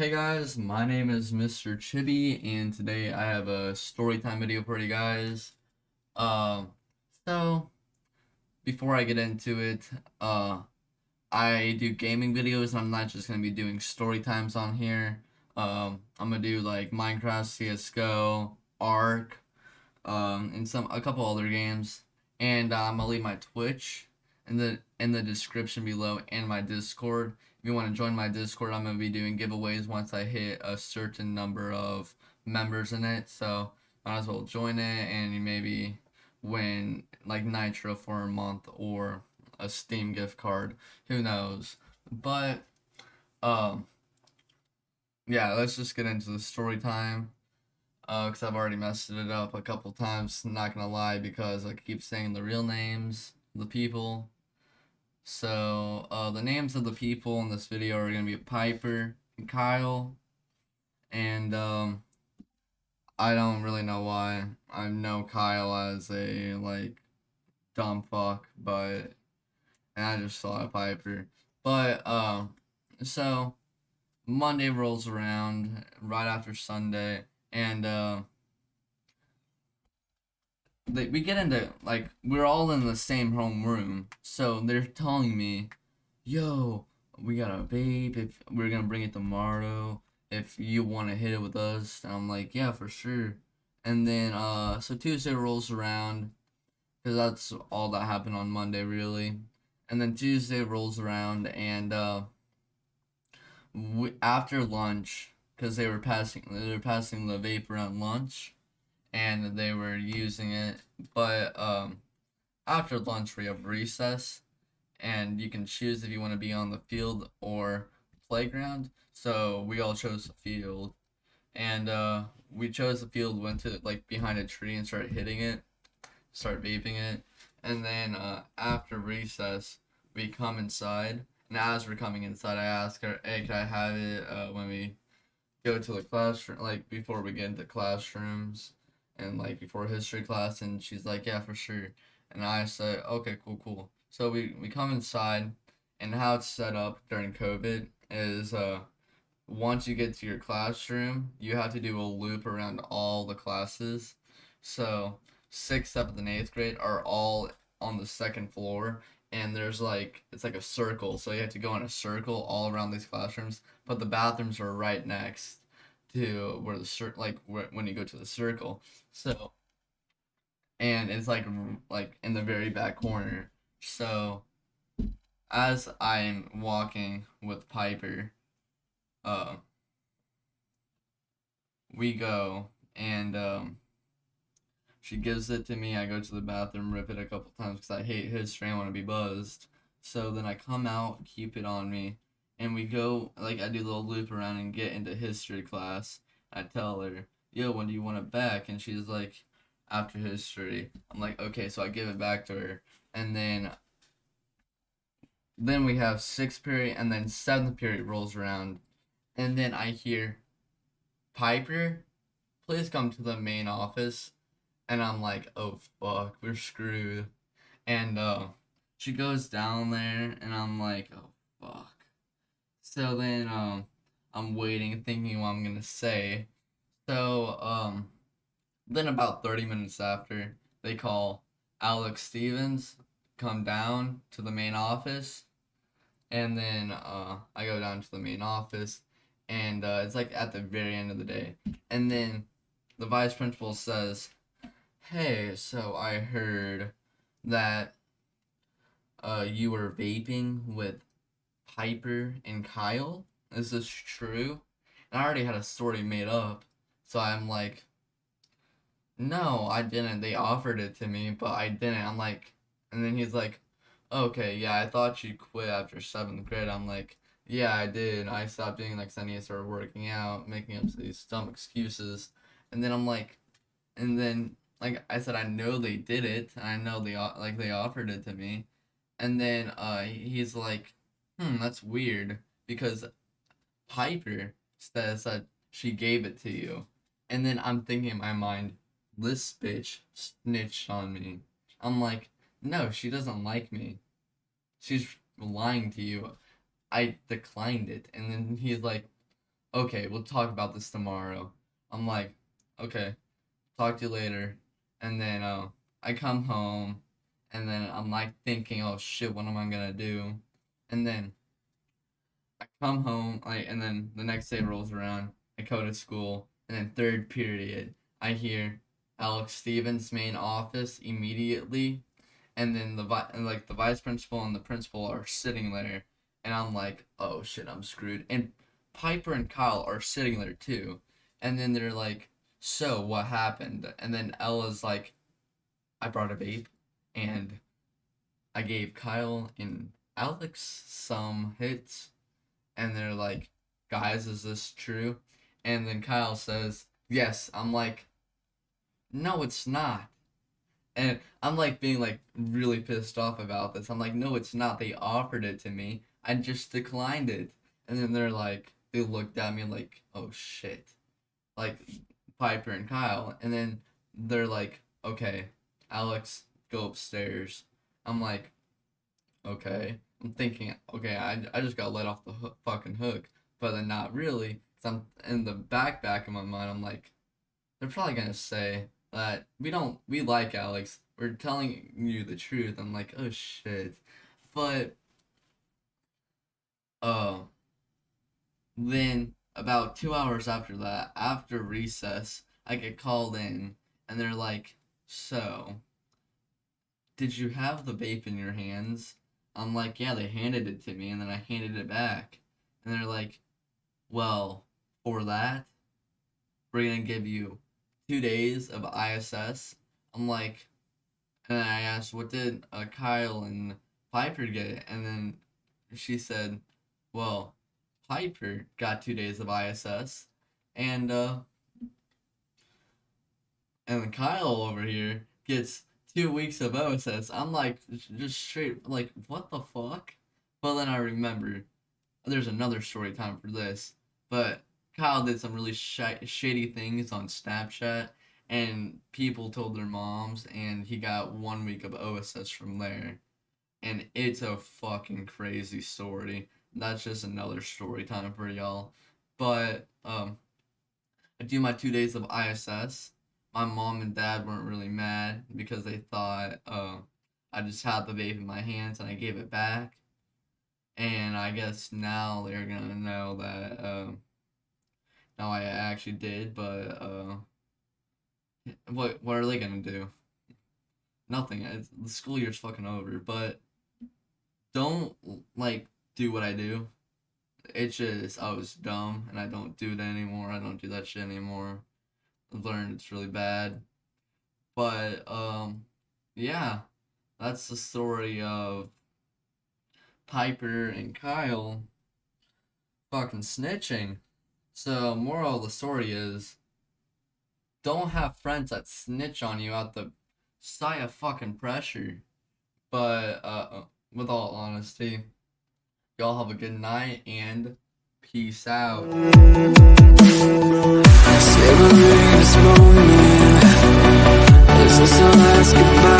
Hey guys, my name is Mr. Chibi, and today I have a story time video for you guys. Um, so before I get into it, I do gaming videos, and I'm not just gonna be doing story times on here. I'm gonna do like Minecraft, CS:GO, Ark, and a couple other games, and I'm gonna leave my Twitch in the description below and my Discord. If you want to join my Discord, I'm gonna be doing giveaways once I hit a certain number of members in it. So might as well join it, and you maybe win like Nitro for a month or a Steam gift card. Who knows? But um, yeah, let's just get into the story time. Because I've already messed it up a couple times, not gonna lie, because I keep saying the real names, of the people. So, the names of the people in this video are gonna be Piper and Kyle, and, I don't really know why. I know Kyle as a, like, dumb fuck, and I just saw Piper. But, so, Monday rolls around right after Sunday, and, we get into like we're all in the same home room, so they're telling me, "Yo, we got a vape. If we're gonna bring it tomorrow, if you want to hit it with us," and I'm like, "Yeah, for sure." And then so Tuesday rolls around because that's all that happened on Monday really, and then Tuesday rolls around and after lunch because they were passing the vape around lunch and they were using it, but after lunch we have recess and you can choose if you want to be on the field or playground. So we all chose the field, and we chose the field, went to like behind a tree and started hitting it, start vaping it. And then after recess we come inside, and as we're coming inside I ask her, hey, can I have it when we go to the classroom, like before we get into classrooms and like before history class? And she's like, yeah, for sure. And I say, okay, cool, cool. So we come inside, and how it's set up during COVID is once you get to your classroom, you have to do a loop around all the classes. So sixth, seventh, and eighth grade are all on the second floor, and there's like it's like a circle, so you have to go in a circle all around these classrooms. But the bathrooms are right next to where when you go to the circle. So and it's like in the very back corner. So as I'm walking with Piper, uh, we go and she gives it to me. I go to the bathroom, rip it a couple times because I hate history. I want to be buzzed. So then I come out, keep it on me, and we go, like, I do a little loop around and get into history class. I tell her, yo, when do you want it back? And she's like, after history. I'm like, okay, so I give it back to her. And then we have sixth period, and then seventh period rolls around. And then I hear, Piper, please come to the main office. And I'm like, oh fuck, we're screwed. And she goes down there, and I'm like, oh fuck. So then I'm waiting, thinking what I'm gonna say. So then about 30 minutes after, they call Alex Stevens come down to the main office, and then I go down to the main office, and it's like at the very end of the day, and then the vice principal says, hey, so I heard that you were vaping with Piper and Kyle. Is this true? And I already had a story made up, so I'm like, no, I didn't. They offered it to me, but I didn't. I'm like, and then he's like, okay, yeah, I thought you quit after seventh grade. I'm like, yeah, I did. I stopped doing like Sunday, started working out, making up these dumb excuses, and then I'm like, and then like I said, I know they did it. And I know they offered it to me, and then he's like, that's weird because Piper says that she gave it to you, and then I'm thinking in my mind, this bitch snitched on me. I'm like, no, she doesn't like me. She's lying to you. I declined it, and then he's like, okay, we'll talk about this tomorrow. I'm like, okay, talk to you later. And then I come home, and then I'm like thinking, oh shit, what am I gonna do? And then I come home, and then the next day rolls around. I go to school, and then third period, I hear Alex Stevens' main office immediately, and then the vice principal and the principal are sitting there, and I'm like, oh shit, I'm screwed. And Piper and Kyle are sitting there too, and then they're like, so what happened? And then Ella's like, I brought a vape, and I gave Kyle and Alex some hits, and they're like, guys, is this true? And then Kyle says, yes. I'm like, no, it's not. And I'm like being like really pissed off about this. I'm like, no, it's not. They offered it to me. I just declined it. And then they're like, they looked at me like, oh shit. Like Piper and Kyle. And then they're like, okay, Alex, go upstairs. I'm like, okay. I'm thinking, okay, I just got let off the fucking hook. But then not really. Cause I'm in the back of my mind, I'm like, they're probably gonna say that we like Alex. We're telling you the truth. I'm like, oh shit. But uh then about 2 hours after that, after recess, I get called in, and they're like, so did you have the vape in your hands? I'm like, yeah, they handed it to me, and then I handed it back. And they're like, well, for that, we're gonna give you 2 days of ISS. I'm like, and I asked, what did Kyle and Piper get? And then she said, well, Piper got 2 days of ISS, and then Kyle over here gets 2 weeks of OSS. I'm like, just straight, like, what the fuck? But then I remember, there's another story time for this, but Kyle did some really shady things on Snapchat, and people told their moms, and he got 1 week of OSS from there. And it's a fucking crazy story. That's just another story time for y'all. But I do my 2 days of ISS. My mom and dad weren't really mad because they thought I just had the vape in my hands and I gave it back. And I guess now they're gonna know that now I actually did. But what are they gonna do? Nothing. The school year's fucking over. But don't like do what I do. It's just I was dumb and I don't do it anymore. I don't do that shit anymore. I've learned it's really bad. But yeah, that's the story of Piper and Kyle fucking snitching. So moral of the story is, don't have friends that snitch on you out the sight of fucking pressure. But with all honesty, y'all have a good night and peace out. Savoring this moment, this is the last goodbye.